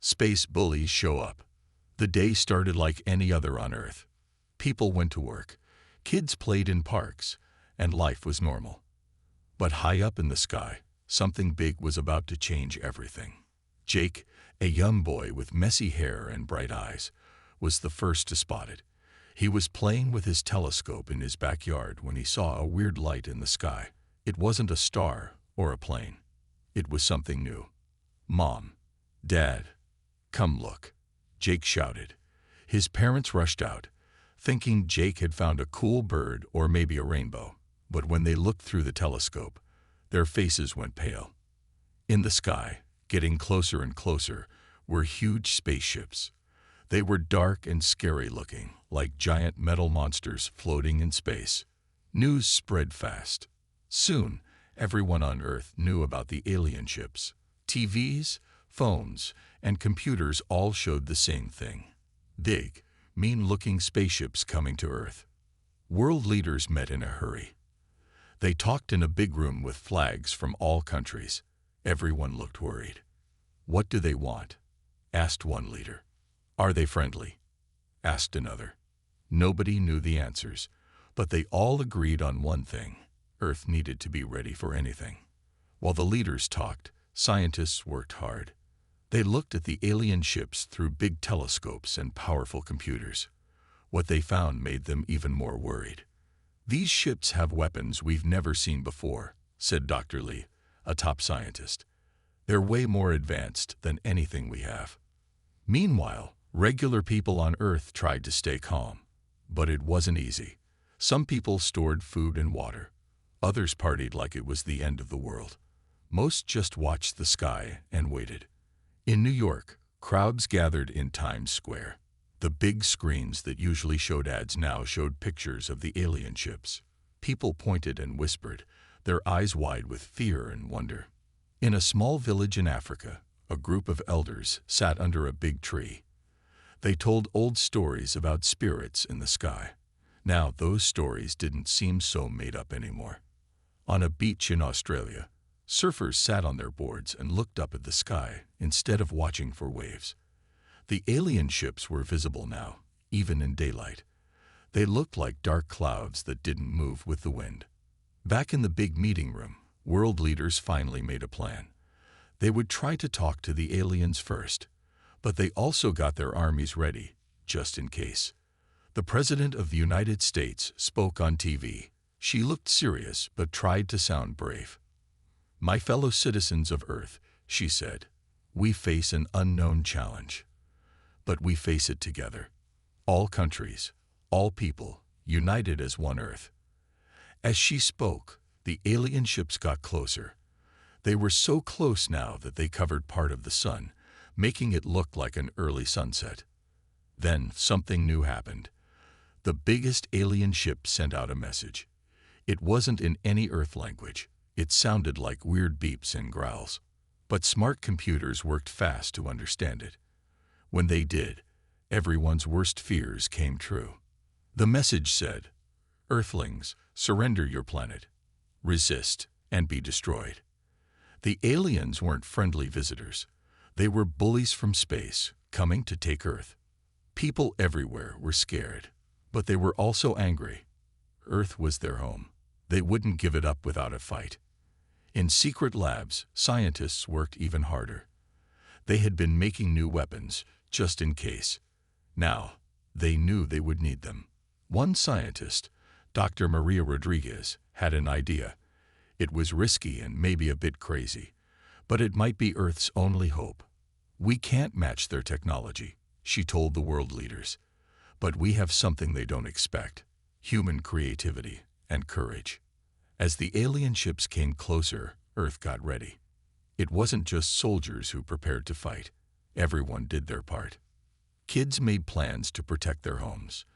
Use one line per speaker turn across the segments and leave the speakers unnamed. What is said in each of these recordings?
Space bullies show up. The day started like any other on Earth. People went to work, kids played in parks, and life was normal. But high up in the sky, something big was about to change everything. Jake, a young boy with messy hair and bright eyes, was the first to spot it. He was playing with his telescope in his backyard when he saw a weird light in the sky. It wasn't a star or a plane. It was something new. "Mom, Dad, come look," Jake shouted. His parents rushed out, thinking Jake had found a cool bird or maybe a rainbow. But when they looked through the telescope, their faces went pale. In the sky, getting closer and closer, were huge spaceships. They were dark and scary looking, like giant metal monsters floating in space. News spread fast. Soon, everyone on Earth knew about the alien ships. TVs, phones, and computers all showed the same thing. Big, mean-looking spaceships coming to Earth. World leaders met in a hurry. They talked in a big room with flags from all countries. Everyone looked worried. "What do they want?" asked one leader. "Are they friendly?" asked another. Nobody knew the answers, but they all agreed on one thing: Earth needed to be ready for anything. While the leaders talked, scientists worked hard. They looked at the alien ships through big telescopes and powerful computers. What they found made them even more worried. "These ships have weapons we've never seen before," said Dr. Lee, a top scientist. "They're way more advanced than anything we have." Meanwhile, regular people on Earth tried to stay calm. But it wasn't easy. Some people stored food and water. Others partied like it was the end of the world. Most just watched the sky and waited. In New York, crowds gathered in Times Square. The big screens that usually showed ads now showed pictures of the alien ships. People pointed and whispered, their eyes wide with fear and wonder. In a small village in Africa, a group of elders sat under a big tree. They told old stories about spirits in the sky. Now those stories didn't seem so made up anymore. On a beach in Australia, surfers sat on their boards and looked up at the sky instead of watching for waves. The alien ships were visible now, even in daylight. They looked like dark clouds that didn't move with the wind. Back in the big meeting room, world leaders finally made a plan. They would try to talk to the aliens first, but they also got their armies ready, just in case. The President of the United States spoke on TV. She looked serious but tried to sound brave. "My fellow citizens of Earth," she said, "we face an unknown challenge. But we face it together. All countries, all people, united as one Earth." As she spoke, the alien ships got closer. They were so close now that they covered part of the sun, making it look like an early sunset. Then something new happened. The biggest alien ship sent out a message. It wasn't in any Earth language. It sounded like weird beeps and growls. But smart computers worked fast to understand it. When they did, everyone's worst fears came true. The message said, "Earthlings, surrender your planet. Resist and be destroyed." The aliens weren't friendly visitors. They were bullies from space, coming to take Earth. People everywhere were scared, but they were also angry. Earth was their home. They wouldn't give it up without a fight. In secret labs, scientists worked even harder. They had been making new weapons, just in case. Now, they knew they would need them. One scientist, Dr. Maria Rodriguez, had an idea. It was risky and maybe a bit crazy, but it might be Earth's only hope. "We can't match their technology," she told the world leaders. "But we have something they don't expect: human creativity and courage." As the alien ships came closer, Earth got ready. It wasn't just soldiers who prepared to fight. Everyone did their part. Kids made plans to protect their homes.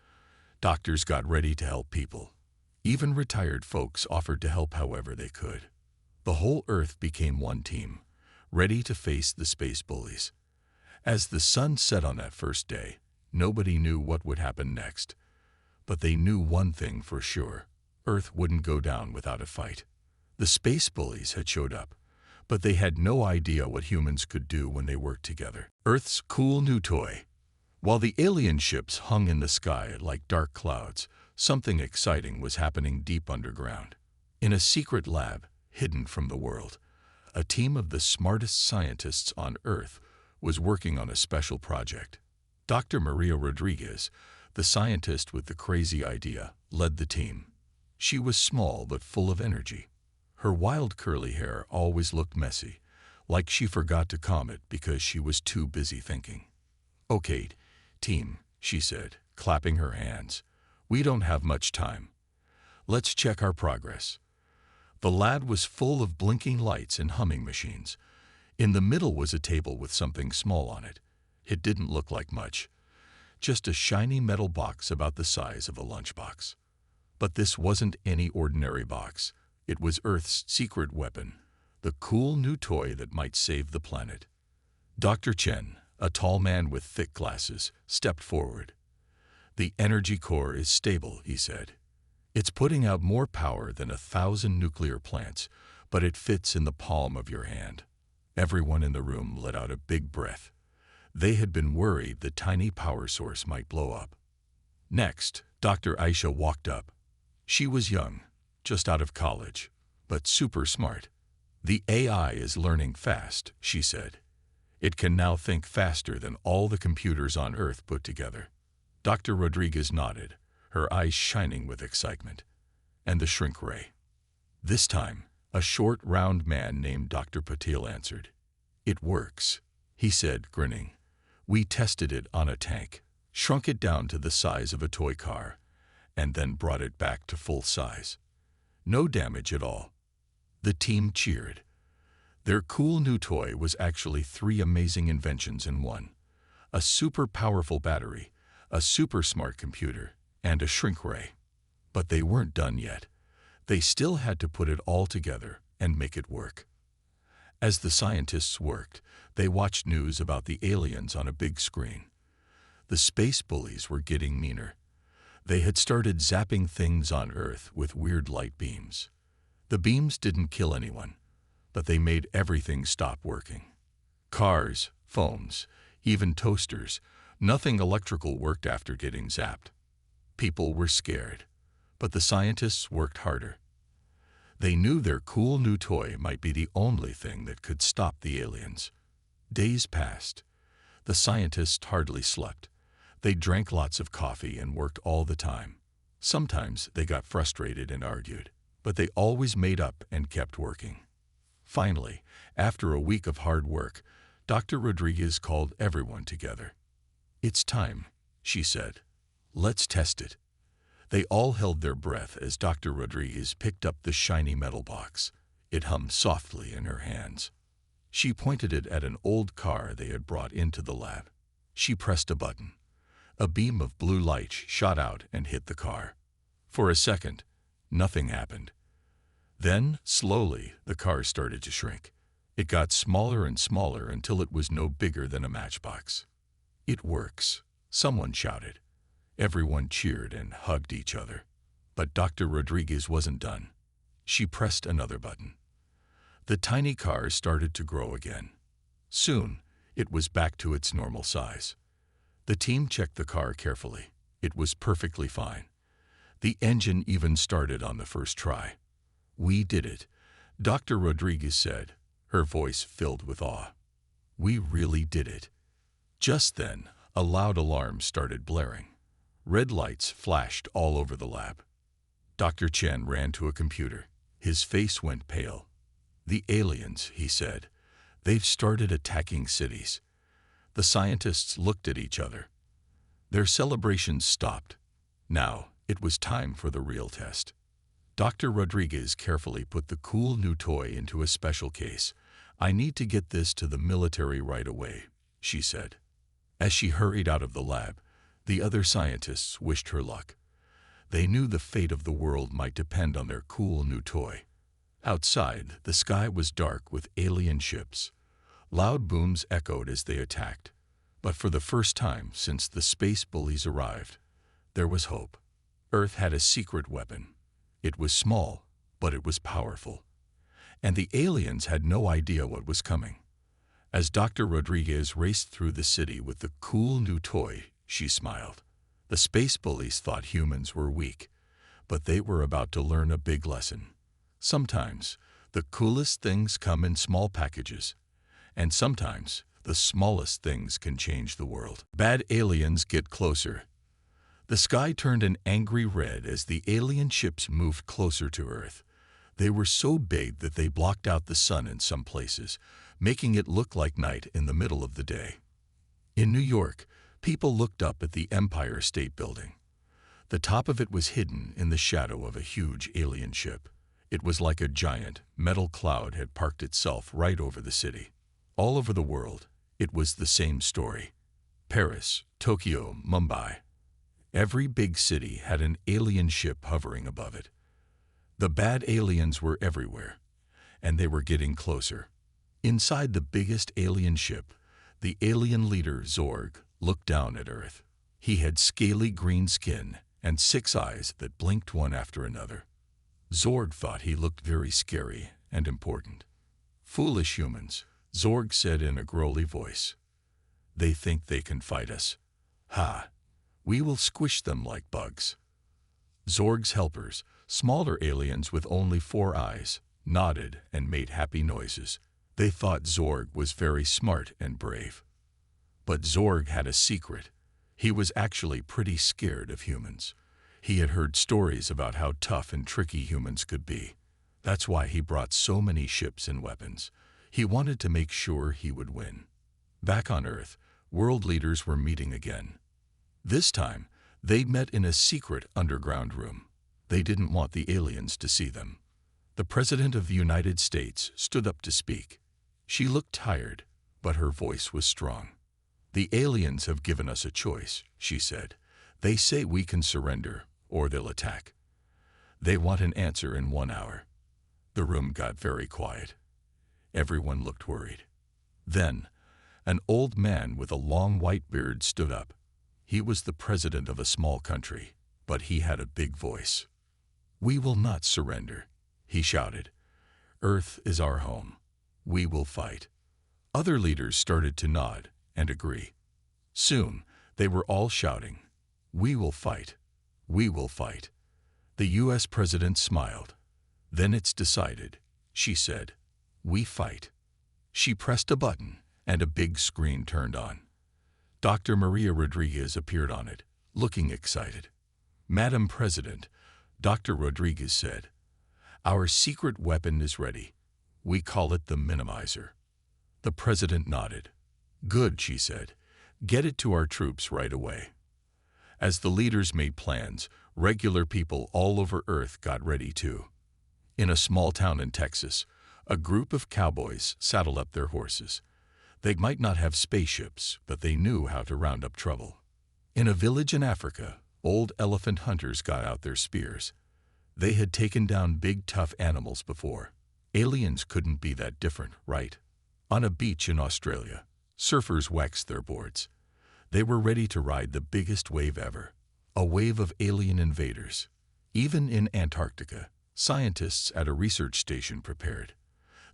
Doctors got ready to help people. Even retired folks offered to help however they could. The whole Earth became one team, ready to face the space bullies. As the sun set on that first day, nobody knew what would happen next. But they knew one thing for sure: Earth wouldn't go down without a fight. The space bullies had showed up, but they had no idea what humans could do when they worked together. Earth's cool new toy. While the alien ships hung in the sky like dark clouds, something exciting was happening deep underground. In a secret lab, hidden from the world, a team of the smartest scientists on Earth was working on a special project. Dr. Maria Rodriguez, the scientist with the crazy idea, led the team. She was small but full of energy. Her wild curly hair always looked messy, like she forgot to comb it because she was too busy thinking. "Okay, team," she said, clapping her hands. "We don't have much time. Let's check our progress." The lab was full of blinking lights and humming machines. In the middle was a table with something small on it. It didn't look like much, just a shiny metal box about the size of a lunchbox. But this wasn't any ordinary box. It was Earth's secret weapon, the cool new toy that might save the planet. Dr. Chen, a tall man with thick glasses, stepped forward. "The energy core is stable," he said. "It's putting out more power than 1,000 nuclear plants, but it fits in the palm of your hand." Everyone in the room let out a big breath. They had been worried the tiny power source might blow up. Next, Dr. Aisha walked up. She was young, just out of college, but super smart. "The AI is learning fast," she said. "It can now think faster than all the computers on Earth put together." Dr. Rodriguez nodded, her eyes shining with excitement. "And the shrink ray?" This time, a short, round man named Dr. Patil answered. "It works," he said, grinning. "We tested it on a tank, shrunk it down to the size of a toy car, and then brought it back to full size. No damage at all." The team cheered. Their cool new toy was actually 3 amazing inventions in one: a super powerful battery, a super smart computer, and a shrink ray. But they weren't done yet. They still had to put it all together and make it work. As the scientists worked, they watched news about the aliens on a big screen. The space bullies were getting meaner. They had started zapping things on Earth with weird light beams. The beams didn't kill anyone, but they made everything stop working. Cars, phones, even toasters, nothing electrical worked after getting zapped. People were scared, but the scientists worked harder. They knew their cool new toy might be the only thing that could stop the aliens. Days passed. The scientists hardly slept. They drank lots of coffee and worked all the time. Sometimes they got frustrated and argued, but they always made up and kept working. Finally, after a week of hard work, Dr. Rodriguez called everyone together. "It's time," she said. "Let's test it." They all held their breath as Dr. Rodriguez picked up the shiny metal box. It hummed softly in her hands. She pointed it at an old car they had brought into the lab. She pressed a button. A beam of blue light shot out and hit the car. For a second, nothing happened. Then, slowly, the car started to shrink. It got smaller and smaller until it was no bigger than a matchbox. "It works," someone shouted. Everyone cheered and hugged each other. But Dr. Rodriguez wasn't done. She pressed another button. The tiny car started to grow again. Soon, it was back to its normal size. The team checked the car carefully. It was perfectly fine. The engine even started on the first try. "We did it," Dr. Rodriguez said, her voice filled with awe. "We really did it." Just then, a loud alarm started blaring. Red lights flashed all over the lab. Dr. Chen ran to a computer. His face went pale. "The aliens," he said. "They've started attacking cities." The scientists looked at each other. Their celebrations stopped. Now, it was time for the real test. Dr. Rodriguez carefully put the cool new toy into a special case. "I need to get this to the military right away," she said. As she hurried out of the lab, the other scientists wished her luck. They knew the fate of the world might depend on their cool new toy. Outside, the sky was dark with alien ships. Loud booms echoed as they attacked. But for the first time since the space bullies arrived, there was hope. Earth had a secret weapon. It was small, but it was powerful. and the aliens had no idea what was coming. As Dr. Rodriguez raced through the city with the cool new toy, she smiled. The space bullies thought humans were weak, but they were about to learn a big lesson. Sometimes, the coolest things come in small packages, and sometimes, the smallest things can change the world. Bad aliens get closer. The sky turned an angry red as the alien ships moved closer to Earth. They were so big that they blocked out the sun in some places, making it look like night in the middle of the day. In New York, people looked up at the Empire State Building. The top of it was hidden in the shadow of a huge alien ship. It was like a giant metal cloud had parked itself right over the city. All over the world, it was the same story. Paris, Tokyo, Mumbai. Every big city had an alien ship hovering above it. The bad aliens were everywhere, and they were getting closer. Inside the biggest alien ship, the alien leader, Zorg, looked down at Earth. He had scaly green skin and 6 eyes that blinked one after another. Zorg thought he looked very scary and important. "Foolish humans," Zorg said in a growly voice. "They think they can fight us. Ha! We will squish them like bugs." Zorg's helpers, smaller aliens with only 4 eyes, nodded and made happy noises. They thought Zorg was very smart and brave. But Zorg had a secret. He was actually pretty scared of humans. He had heard stories about how tough and tricky humans could be. That's why he brought so many ships and weapons. He wanted to make sure he would win. Back on Earth, world leaders were meeting again. This time, they met in a secret underground room. They didn't want the aliens to see them. The President of the United States stood up to speak. She looked tired, but her voice was strong. "The aliens have given us a choice," she said. "They say we can surrender, or they'll attack. They want an answer in 1 hour." The room got very quiet. Everyone looked worried. Then, an old man with a long white beard stood up. He was the president of a small country, but he had a big voice. "We will not surrender," he shouted. "Earth is our home. We will fight." Other leaders started to nod and agree. Soon, they were all shouting, "We will fight. We will fight." The U.S. president smiled. "Then it's decided," she said. "We fight." She pressed a button, and a big screen turned on. Dr. Maria Rodriguez appeared on it, looking excited. "Madam President," Dr. Rodriguez said, "our secret weapon is ready. We call it the Minimizer." The president nodded. "Good," she said. "Get it to our troops right away." As the leaders made plans, regular people all over Earth got ready too. In a small town in Texas, a group of cowboys saddled up their horses. They might not have spaceships, but they knew how to round up trouble. In a village in Africa, old elephant hunters got out their spears. They had taken down big, tough animals before. Aliens couldn't be that different, right? On a beach in Australia, surfers waxed their boards. They were ready to ride the biggest wave ever, a wave of alien invaders. Even in Antarctica, scientists at a research station prepared.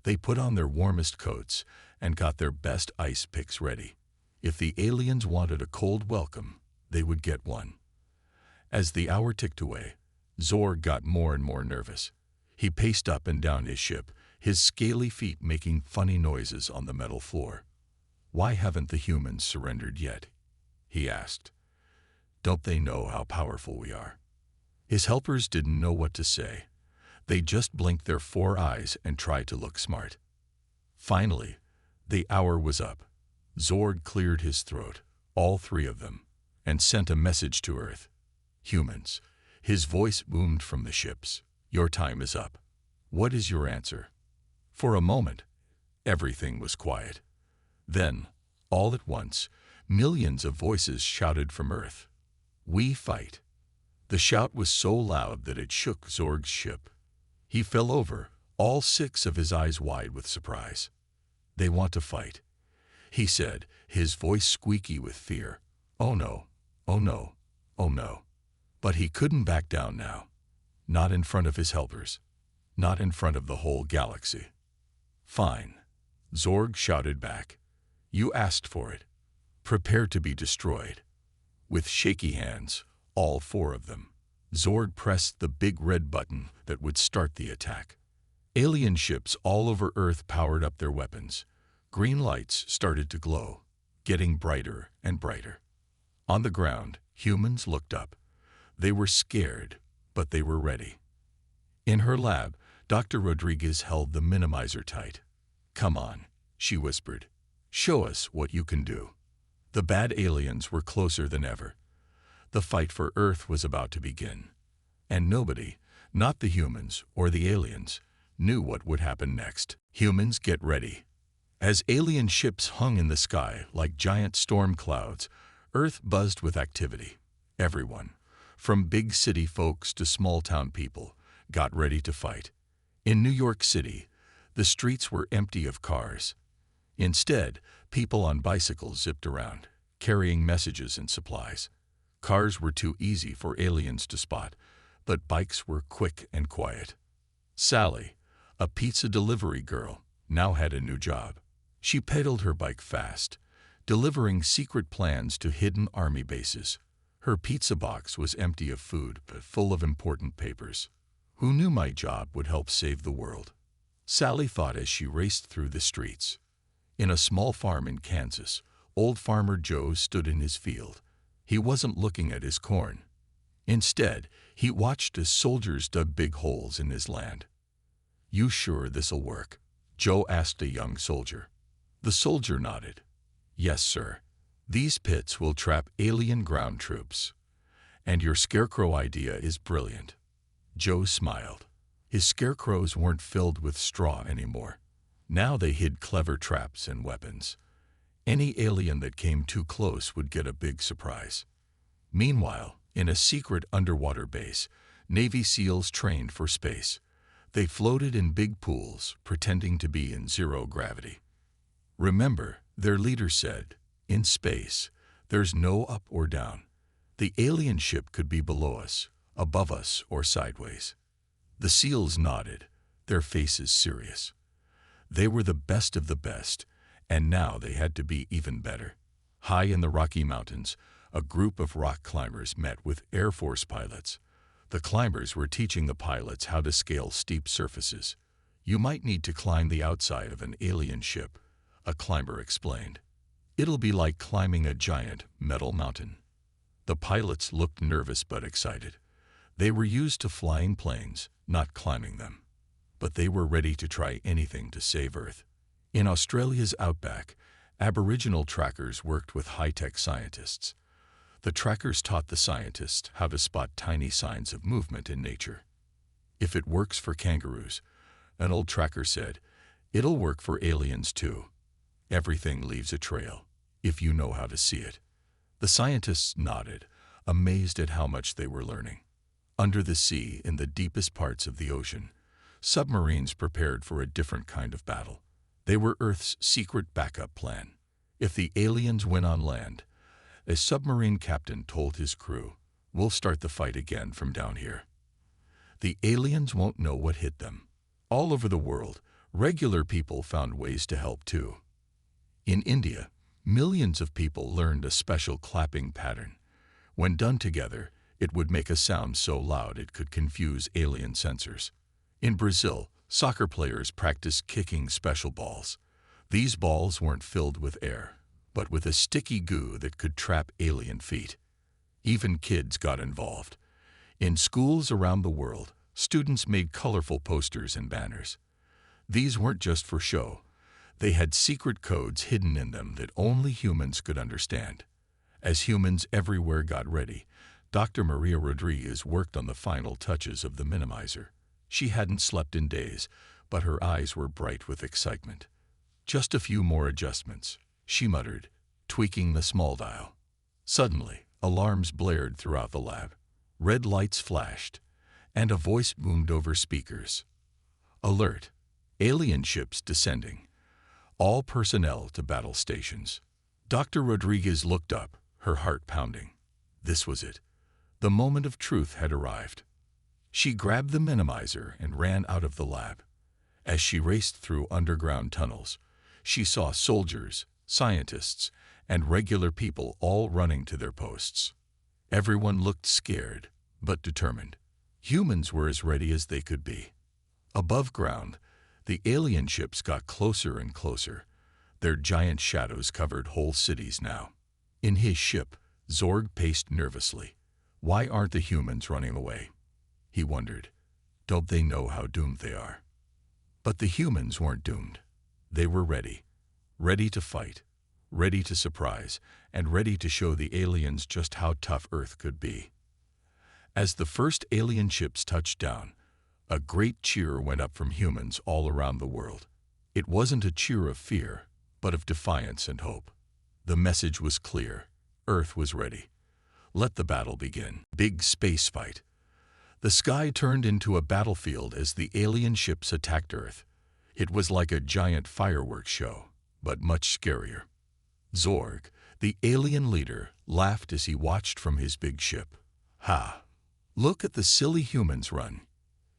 They put on their warmest coats and got their best ice picks ready. If the aliens wanted a cold welcome, they would get one. As the hour ticked away, Zorg got more and more nervous. He paced up and down his ship, his scaly feet making funny noises on the metal floor. "Why haven't the humans surrendered yet?" he asked. "Don't they know how powerful we are?" His helpers didn't know what to say. They just blinked their 4 eyes and tried to look smart. Finally, the hour was up. Zorg cleared his throat, all 3 of them, and sent a message to Earth. "Humans," his voice boomed from the ships, "your time is up. What is your answer?" For a moment, everything was quiet. Then, all at once, millions of voices shouted from Earth, "We fight." The shout was so loud that it shook Zorg's ship. He fell over, all 6 of his eyes wide with surprise. "They want to fight," he said, his voice squeaky with fear. "Oh no, oh no, oh no." But he couldn't back down now. Not in front of his helpers. Not in front of the whole galaxy. Fine, Zorg shouted back. You asked for it. Prepare to be destroyed. With shaky hands, all four of them, Zorg pressed the big red button that would start the attack. Alien ships all over Earth powered up their weapons. Green lights started to glow, getting brighter and brighter. On the ground, humans looked up. They were scared, but they were ready. In her lab, Dr. Rodriguez held the minimizer tight. Come on, she whispered. Show us what you can do. The bad aliens were closer than ever. The fight for Earth was about to begin. And nobody, not the humans or the aliens, knew what would happen next. Humans, get ready. As alien ships hung in the sky like giant storm clouds, Earth buzzed with activity. Everyone, from big city folks to small-town people, got ready to fight. In New York City, the streets were empty of cars. Instead, people on bicycles zipped around, carrying messages and supplies. Cars were too easy for aliens to spot, but bikes were quick and quiet. Sally, a pizza delivery girl, now had a new job. She pedaled her bike fast, delivering secret plans to hidden army bases. Her pizza box was empty of food, but full of important papers. Who knew my job would help save the world? Sally thought as she raced through the streets. In a small farm in Kansas, old farmer Joe stood in his field. He wasn't looking at his corn. Instead, he watched as soldiers dug big holes in his land. You sure this'll work? Joe asked a young soldier. The soldier nodded. Yes, sir. These pits will trap alien ground troops. And your scarecrow idea is brilliant. Joe smiled. His scarecrows weren't filled with straw anymore. Now they hid clever traps and weapons. Any alien that came too close would get a big surprise. Meanwhile, in a secret underwater base, Navy SEALs trained for space. They floated in big pools, pretending to be in zero gravity. Remember, their leader said, in space, there's no up or down. The alien ship could be below us, above us, or sideways. The SEALs nodded, their faces serious. They were the best of the best, and now they had to be even better. High in the Rocky Mountains, a group of rock climbers met with Air Force pilots. The climbers were teaching the pilots how to scale steep surfaces. You might need to climb the outside of an alien ship, a climber explained. It'll be like climbing a giant metal mountain. The pilots looked nervous but excited. They were used to flying planes, not climbing them. But they were ready to try anything to save Earth. In Australia's outback, Aboriginal trackers worked with high-tech scientists. The trackers taught the scientists how to spot tiny signs of movement in nature. If it works for kangaroos, an old tracker said, it'll work for aliens too. Everything leaves a trail, if you know how to see it. The scientists nodded, amazed at how much they were learning. Under the sea, in the deepest parts of the ocean, submarines prepared for a different kind of battle. They were Earth's secret backup plan. If the aliens went on land, a submarine captain told his crew, we'll start the fight again from down here. The aliens won't know what hit them. All over the world, regular people found ways to help too. In India, millions of people learned a special clapping pattern. When done together, it would make a sound so loud it could confuse alien sensors. In Brazil, soccer players practiced kicking special balls. These balls weren't filled with air, but with a sticky goo that could trap alien feet. Even kids got involved. In schools around the world, students made colorful posters and banners. These weren't just for show. They had secret codes hidden in them that only humans could understand. As humans everywhere got ready, Dr. Maria Rodriguez worked on the final touches of the minimizer. She hadn't slept in days, but her eyes were bright with excitement. Just a few more adjustments, she muttered, tweaking the small dial. Suddenly, alarms blared throughout the lab. Red lights flashed, and a voice boomed over speakers. Alert! Alien ships descending. All personnel to battle stations. Dr. Rodriguez looked up, her heart pounding. This was it. The moment of truth had arrived. She grabbed the minimizer and ran out of the lab. As she raced through underground tunnels, she saw soldiers, scientists, and regular people all running to their posts. Everyone looked scared, but determined. Humans were as ready as they could be. Above ground, the alien ships got closer and closer. Their giant shadows covered whole cities now. In his ship, Zorg paced nervously. Why aren't the humans running away? He wondered. Don't they know how doomed they are? But the humans weren't doomed. They were ready. Ready to fight, ready to surprise, and ready to show the aliens just how tough Earth could be. As the first alien ships touched down, a great cheer went up from humans all around the world. It wasn't a cheer of fear, but of defiance and hope. The message was clear. Earth was ready. Let the battle begin. Big space fight. The sky turned into a battlefield as the alien ships attacked Earth. It was like a giant fireworks show, but much scarier. Zorg, the alien leader, laughed as he watched from his big ship. Ha! Look at the silly humans run,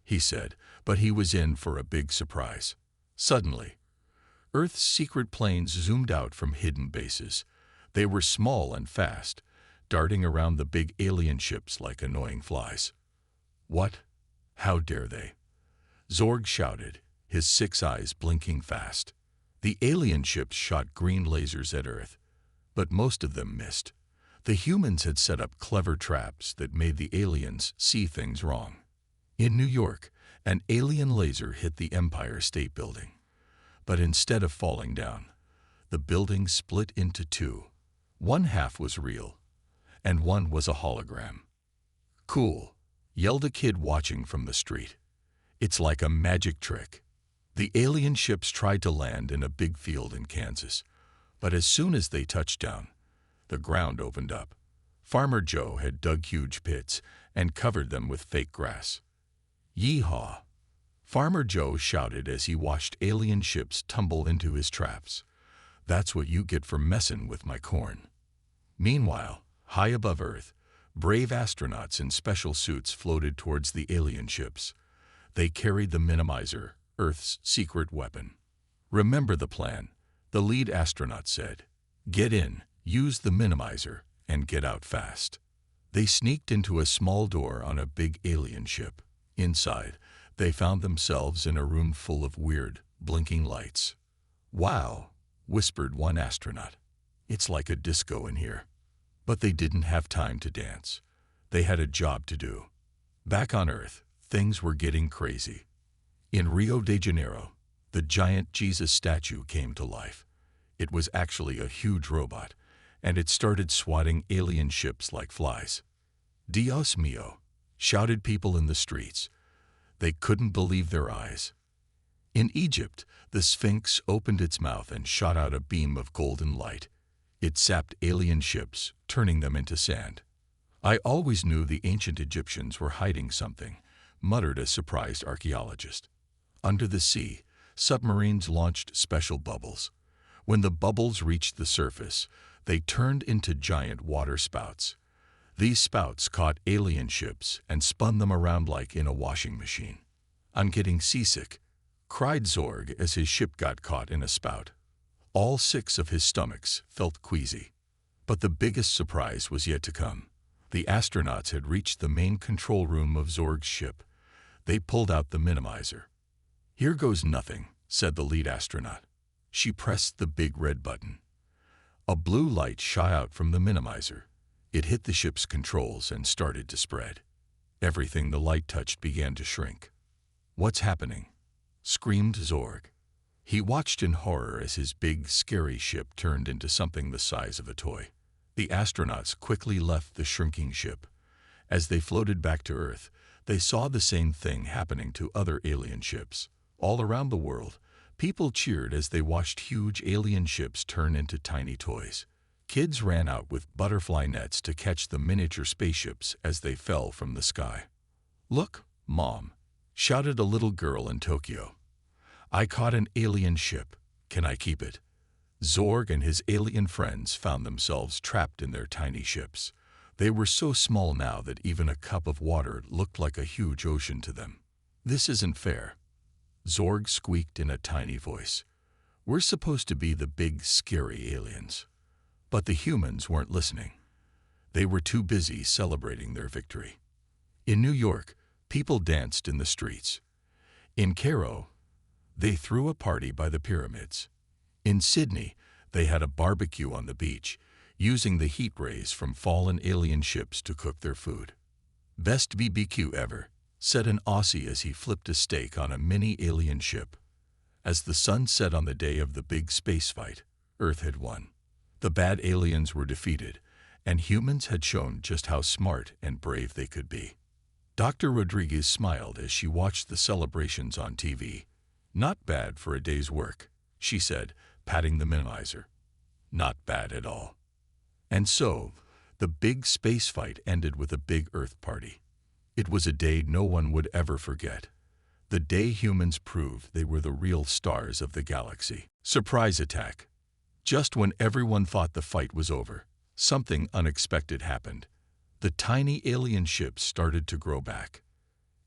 he said, but he was in for a big surprise. Suddenly, Earth's secret planes zoomed out from hidden bases. They were small and fast, darting around the big alien ships like annoying flies. What? How dare they? Zorg shouted, his 6 eyes blinking fast. The alien ships shot green lasers at Earth, but most of them missed. The humans had set up clever traps that made the aliens see things wrong. In New York, an alien laser hit the Empire State Building. But instead of falling down, the building split into 2. One half was real, and one was a hologram. Cool, yelled a kid watching from the street. It's like a magic trick. The alien ships tried to land in a big field in Kansas, but as soon as they touched down, the ground opened up. Farmer Joe had dug huge pits and covered them with fake grass. Yeehaw! Farmer Joe shouted as he watched alien ships tumble into his traps. That's what you get for messing with my corn. Meanwhile, high above Earth, brave astronauts in special suits floated towards the alien ships. They carried the Minimizer, Earth's secret weapon. Remember the plan, the lead astronaut said. Get in, use the Minimizer, and get out fast. They sneaked into a small door on a big alien ship. Inside, they found themselves in a room full of weird, blinking lights. Wow, whispered one astronaut. It's like a disco in here. But they didn't have time to dance. They had a job to do. Back on Earth, things were getting crazy. In Rio de Janeiro, the giant Jesus statue came to life. It was actually a huge robot, and it started swatting alien ships like flies. Dios mío, shouted people in the streets. They couldn't believe their eyes. In Egypt, the Sphinx opened its mouth and shot out a beam of golden light. It sapped alien ships, turning them into sand. I always knew the ancient Egyptians were hiding something, muttered a surprised archaeologist. Under the sea, submarines launched special bubbles. When the bubbles reached the surface, they turned into giant water spouts. These spouts caught alien ships and spun them around like in a washing machine. I'm getting seasick, cried Zorg as his ship got caught in a spout. All 6 of his stomachs felt queasy. But the biggest surprise was yet to come. The astronauts had reached the main control room of Zorg's ship. They pulled out the Minimizer. Here goes nothing, said the lead astronaut. She pressed the big red button. A blue light shot out from the Minimizer. It hit the ship's controls and started to spread. Everything the light touched began to shrink. What's happening? Screamed Zorg. He watched in horror as his big, scary ship turned into something the size of a toy. The astronauts quickly left the shrinking ship. As they floated back to Earth, they saw the same thing happening to other alien ships. All around the world, people cheered as they watched huge alien ships turn into tiny toys. Kids ran out with butterfly nets to catch the miniature spaceships as they fell from the sky. Look, Mom, shouted a little girl in Tokyo. I caught an alien ship. Can I keep it? Zorg and his alien friends found themselves trapped in their tiny ships. They were so small now that even a cup of water looked like a huge ocean to them. This isn't fair. Zorg squeaked in a tiny voice. "We're supposed to be the big, scary aliens." But the humans weren't listening. They were too busy celebrating their victory. In New York, people danced in the streets. In Cairo, they threw a party by the pyramids. In Sydney, they had a barbecue on the beach, using the heat rays from fallen alien ships to cook their food. "Best BBQ ever," said an Aussie as he flipped a steak on a mini alien ship. As the sun set on the day of the big space fight, Earth had won. The bad aliens were defeated, and humans had shown just how smart and brave they could be. Dr. Rodriguez smiled as she watched the celebrations on TV. "Not bad for a day's work," she said, patting the minimizer. "Not bad at all." And so, the big space fight ended with a big Earth party. It was a day no one would ever forget. The day humans proved they were the real stars of the galaxy. Surprise attack. Just when everyone thought the fight was over, something unexpected happened. The tiny alien ships started to grow back.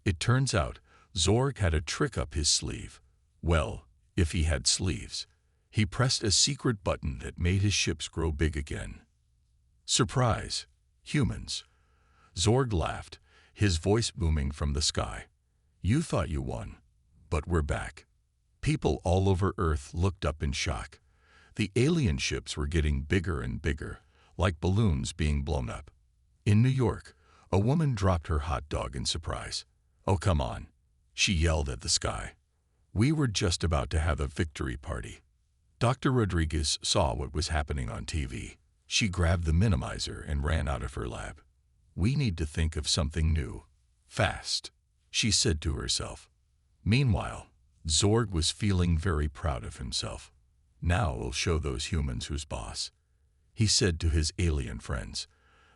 It turns out, Zorg had a trick up his sleeve. Well, if he had sleeves. He pressed a secret button that made his ships grow big again. Surprise! Humans. Zorg laughed, his voice booming from the sky. "You thought you won, but we're back." People all over Earth looked up in shock. The alien ships were getting bigger and bigger, like balloons being blown up. In New York, a woman dropped her hot dog in surprise. "Oh, come on," she yelled at the sky. "We were just about to have a victory party." Dr. Rodriguez saw what was happening on TV. She grabbed the minimizer and ran out of her lab. "We need to think of something new. Fast," she said to herself. Meanwhile, Zorg was feeling very proud of himself. "Now we'll show those humans who's boss," he said to his alien friends.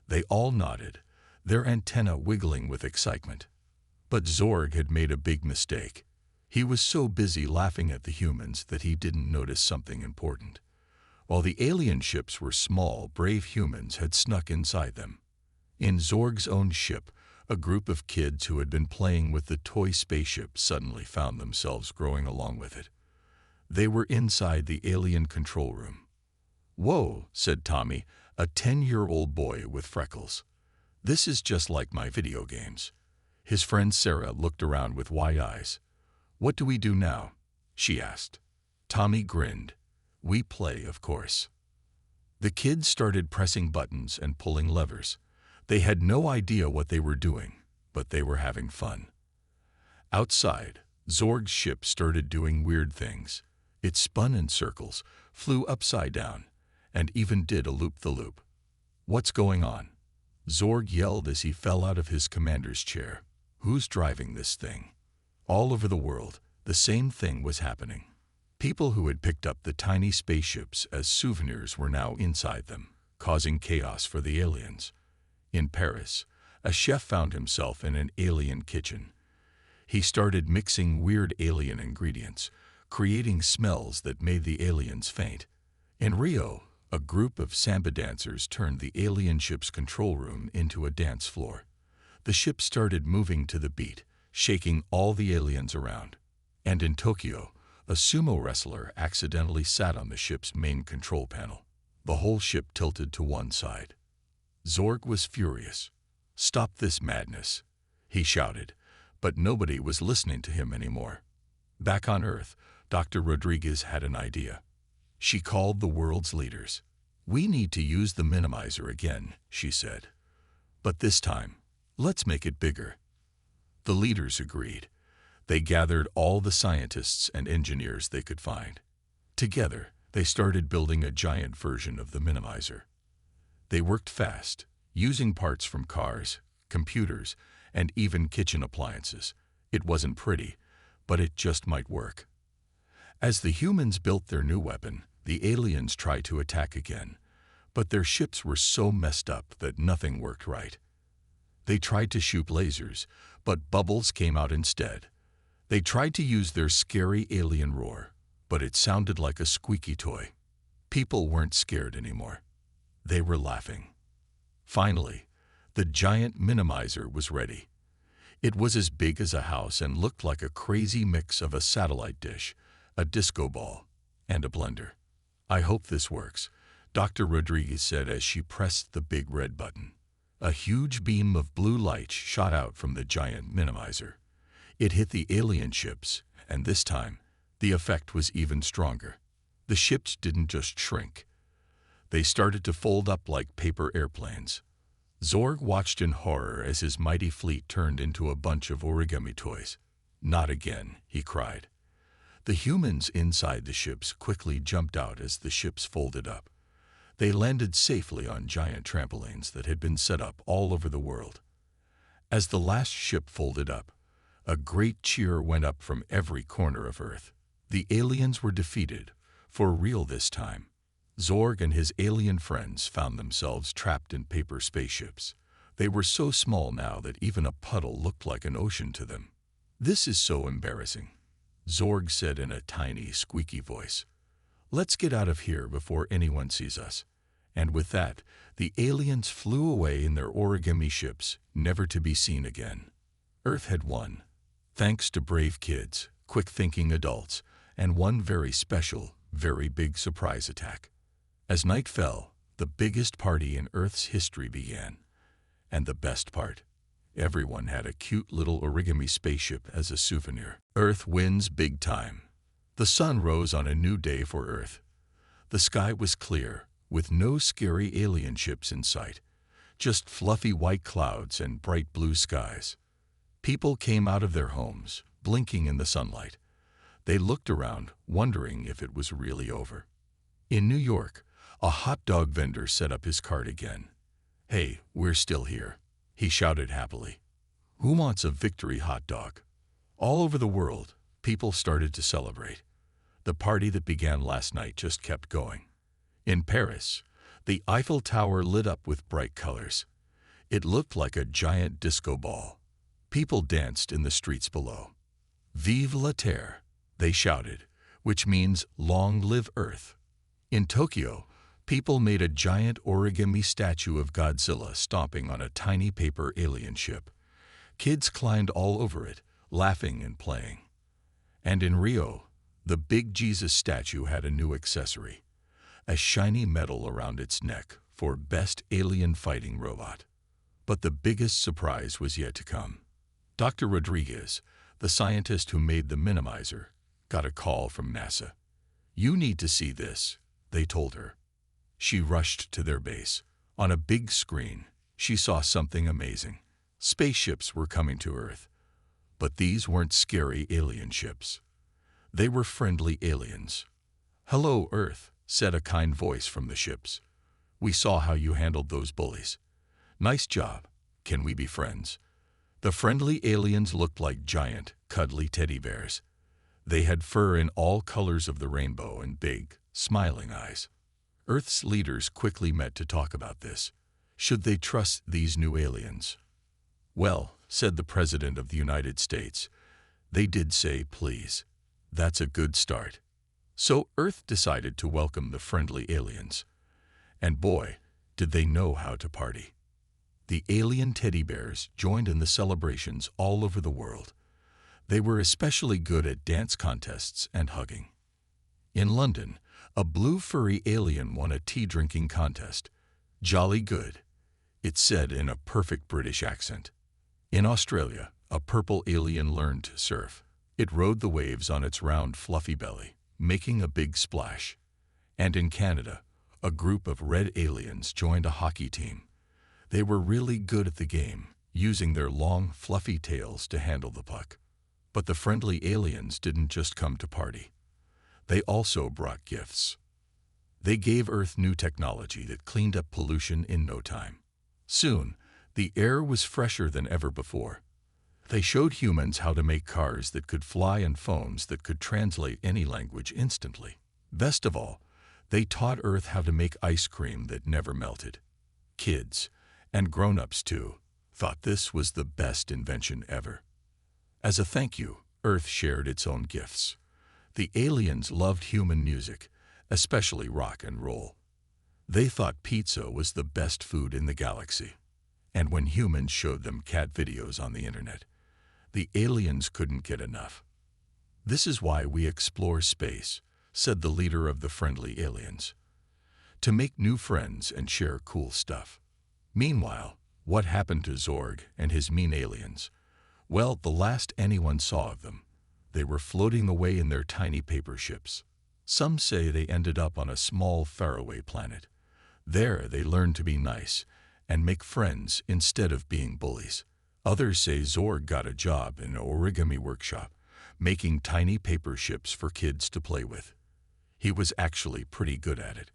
They all nodded, their antennae wiggling with excitement. But Zorg had made a big mistake. He was so busy laughing at the humans that he didn't notice something important. While the alien ships were small, brave humans had snuck inside them. In Zorg's own ship, a group of kids who had been playing with the toy spaceship suddenly found themselves growing along with it. They were inside the alien control room. "Whoa," said Tommy, a 10-year-old boy with freckles. "This is just like my video games." His friend Sarah looked around with wide eyes. "What do we do now?" she asked. Tommy grinned. "We play, of course." The kids started pressing buttons and pulling levers. They had no idea what they were doing, but they were having fun. Outside, Zorg's ship started doing weird things. It spun in circles, flew upside down, and even did a loop-the-loop. "What's going on?" Zorg yelled as he fell out of his commander's chair. "Who's driving this thing?" All over the world, the same thing was happening. People who had picked up the tiny spaceships as souvenirs were now inside them, causing chaos for the aliens. In Paris, a chef found himself in an alien kitchen. He started mixing weird alien ingredients, creating smells that made the aliens faint. In Rio, a group of samba dancers turned the alien ship's control room into a dance floor. The ship started moving to the beat, shaking all the aliens around. And in Tokyo, a sumo wrestler accidentally sat on the ship's main control panel. The whole ship tilted to one side. Zorg was furious. "Stop this madness," he shouted, but nobody was listening to him anymore. Back on Earth, Dr. Rodriguez had an idea. She called the world's leaders. "We need to use the minimizer again," she said. "But this time, let's make it bigger." The leaders agreed. They gathered all the scientists and engineers they could find. Together, they started building a giant version of the minimizer. They worked fast, using parts from cars, computers, and even kitchen appliances. It wasn't pretty, but it just might work. As the humans built their new weapon, the aliens tried to attack again, but their ships were so messed up that nothing worked right. They tried to shoot lasers, but bubbles came out instead. They tried to use their scary alien roar, but it sounded like a squeaky toy. People weren't scared anymore. They were laughing. Finally, the giant minimizer was ready. It was as big as a house and looked like a crazy mix of a satellite dish, a disco ball, and a blender. "I hope this works," Dr. Rodriguez said as she pressed the big red button. A huge beam of blue light shot out from the giant minimizer. It hit the alien ships, and this time, the effect was even stronger. The ships didn't just shrink. They started to fold up like paper airplanes. Zorg watched in horror as his mighty fleet turned into a bunch of origami toys. "Not again," he cried. The humans inside the ships quickly jumped out as the ships folded up. They landed safely on giant trampolines that had been set up all over the world. As the last ship folded up, a great cheer went up from every corner of Earth. The aliens were defeated, for real this time. Zorg and his alien friends found themselves trapped in paper spaceships. They were so small now that even a puddle looked like an ocean to them. "This is so embarrassing," Zorg said in a tiny, squeaky voice. "Let's get out of here before anyone sees us." And with that, the aliens flew away in their origami ships, never to be seen again. Earth had won, thanks to brave kids, quick-thinking adults, and one very special, very big surprise attack. As night fell, the biggest party in Earth's history began. And the best part, everyone had a cute little origami spaceship as a souvenir. Earth wins big time. The sun rose on a new day for Earth. The sky was clear, with no scary alien ships in sight, just fluffy white clouds and bright blue skies. People came out of their homes, blinking in the sunlight. They looked around, wondering if it was really over. In New York, a hot dog vendor set up his cart again. "Hey, we're still here," he shouted happily. "Who wants a victory hot dog?" All over the world, people started to celebrate. The party that began last night just kept going. In Paris, the Eiffel Tower lit up with bright colors. It looked like a giant disco ball. People danced in the streets below. "Vive la Terre," they shouted, which means "Long live Earth." In Tokyo, people made a giant origami statue of Godzilla stomping on a tiny paper alien ship. Kids climbed all over it, laughing and playing. And in Rio, the big Jesus statue had a new accessory, a shiny medal around its neck for Best Alien Fighting Robot. But the biggest surprise was yet to come. Dr. Rodriguez, the scientist who made the minimizer, got a call from NASA. "You need to see this," they told her. She rushed to their base. On a big screen, she saw something amazing. Spaceships were coming to Earth. But these weren't scary alien ships. They were friendly aliens. "Hello, Earth," said a kind voice from the ships. "We saw how you handled those bullies. Nice job. Can we be friends?" The friendly aliens looked like giant, cuddly teddy bears. They had fur in all colors of the rainbow and big, smiling eyes. Earth's leaders quickly met to talk about this. Should they trust these new aliens? "Well," said the President of the United States, "they did say please. That's a good start." So Earth decided to welcome the friendly aliens. And boy, did they know how to party. The alien teddy bears joined in the celebrations all over the world. They were especially good at dance contests and hugging. In London, a blue furry alien won a tea-drinking contest. "Jolly good," it said in a perfect British accent. In Australia, a purple alien learned to surf. It rode the waves on its round, fluffy belly, making a big splash. And in Canada, a group of red aliens joined a hockey team. They were really good at the game, using their long, fluffy tails to handle the puck. But the friendly aliens didn't just come to party. They also brought gifts. They gave Earth new technology that cleaned up pollution in no time. Soon, the air was fresher than ever before. They showed humans how to make cars that could fly and phones that could translate any language instantly. Best of all, they taught Earth how to make ice cream that never melted. Kids, and grown-ups too, thought this was the best invention ever. As a thank you, Earth shared its own gifts. The aliens loved human music, especially rock and roll. They thought pizza was the best food in the galaxy. And when humans showed them cat videos on the internet, The aliens couldn't get enough. "This is why we explore space," said the leader of the friendly aliens. "To make new friends and share cool stuff." Meanwhile, what happened to Zorg and his mean aliens? Well, the last anyone saw of them, they were floating away in their tiny paper ships. Some say they ended up on a small faraway planet. There they learned to be nice and make friends instead of being bullies. Others say Zorg got a job in an origami workshop, making tiny paper ships for kids to play with. He was actually pretty good at it.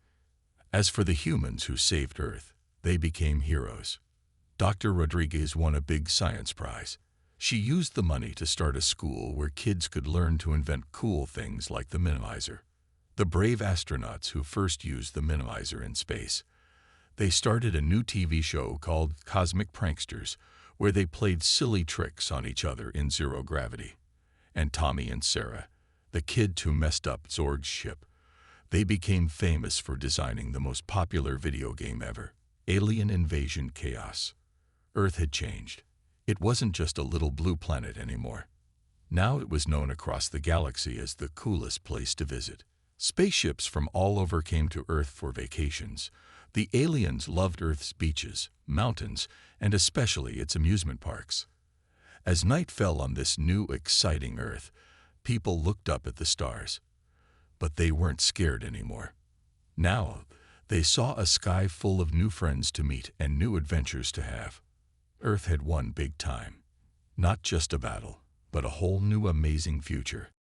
As for the humans who saved Earth, they became heroes. Dr. Rodriguez won a big science prize. She used the money to start a school where kids could learn to invent cool things like the minimizer. The brave astronauts who first used the minimizer in space. They started a new TV show called Cosmic Pranksters, where they played silly tricks on each other in zero gravity. And Tommy and Sarah, the kid who messed up Zorg's ship, they became famous for designing the most popular video game ever, Alien Invasion Chaos. Earth had changed. It wasn't just a little blue planet anymore. Now it was known across the galaxy as the coolest place to visit. Spaceships from all over came to Earth for vacations. The aliens loved Earth's beaches, mountains, and especially its amusement parks. As night fell on this new, exciting Earth, people looked up at the stars. But they weren't scared anymore. Now, they saw a sky full of new friends to meet and new adventures to have. Earth had won big time. Not just a battle, but a whole new amazing future.